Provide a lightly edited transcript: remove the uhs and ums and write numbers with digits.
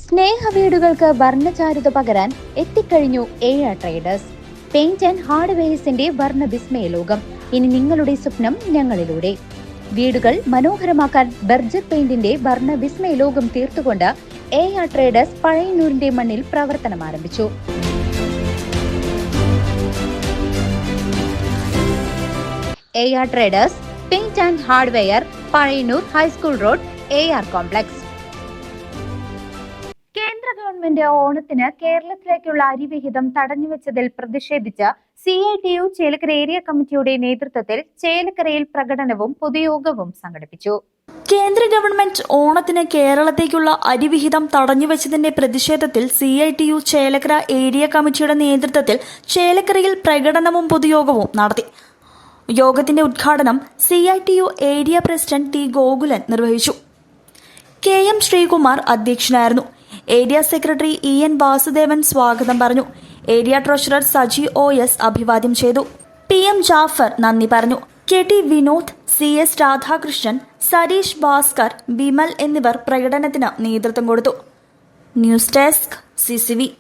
സ്നേഹവീടുകൾക്ക് വർണ്ണചാരുത പകരാൻ എത്തിക്കഴിഞ്ഞു AR traders. Paint and ഹാർഡ്വെയർസിന്റെ വർണ്ണ വിസ്മയ ലോകം. ഇനി നിങ്ങളുടെ സ്വപ്നം ഞങ്ങളിലൂടെ. വീടുകൾ മനോഹരമാക്കാൻ ബർജർ പെയിന്റിന്റെ വർണ്ണ വിസ്മയ ലോകം തീർത്തുകൊണ്ട് എആർ ട്രേഡേഴ്സ് പഴയന്നൂരിന്റെ മണ്ണിൽ പ്രവർത്തനം ആരംഭിച്ചു. AR traders paint and hardware, Pazhayannur high school road, AR complex. കേന്ദ്ര ഗവൺമെന്റ് ഓണത്തിന് കേരളത്തിലേക്കുള്ള അരിവിഹിതം തടഞ്ഞുവെച്ചതിൽ പ്രതിഷേധിച്ച് CITU ചേലക്കര ഏരിയ കമ്മിറ്റിയുടെ നേതൃത്വത്തിൽ ചേലക്കരയിൽ പ്രകടനവും പൊതുയോഗവും സംഘടിപ്പിച്ചു. കേന്ദ്ര ഗവൺമെന്റ് ഓണത്തിന് കേരളത്തേക്കുള്ള അരിവിഹിതം തടഞ്ഞുവെച്ചതിന്റെ പ്രതിഷേധത്തിൽ CITU ചേലക്കര ഏരിയ കമ്മിറ്റിയുടെ നേതൃത്വത്തിൽ ചേലക്കരയിൽ പ്രകടനവും പൊതുയോഗവും നടത്തി. യോഗത്തിന്റെ ഉദ്ഘാടനം CITU area president T. Gokulan നിർവഹിച്ചു. KM ശ്രീകുമാർ അധ്യക്ഷനായിരുന്നു. ഏരിയ സെക്രട്ടറി EN വാസുദേവൻ സ്വാഗതം പറഞ്ഞു. ഏരിയ ട്രഷറർ സജി OS അഭിവാദ്യം ചെയ്തു. PM ജാഫർ നന്ദി പറഞ്ഞു. KT വിനോദ്, CS രാധാകൃഷ്ണൻ, സരീഷ് ഭാസ്കർ, വിമൽ എന്നിവർ പ്രകടനത്തിന് നേതൃത്വം കൊടുത്തു. News desk CCV.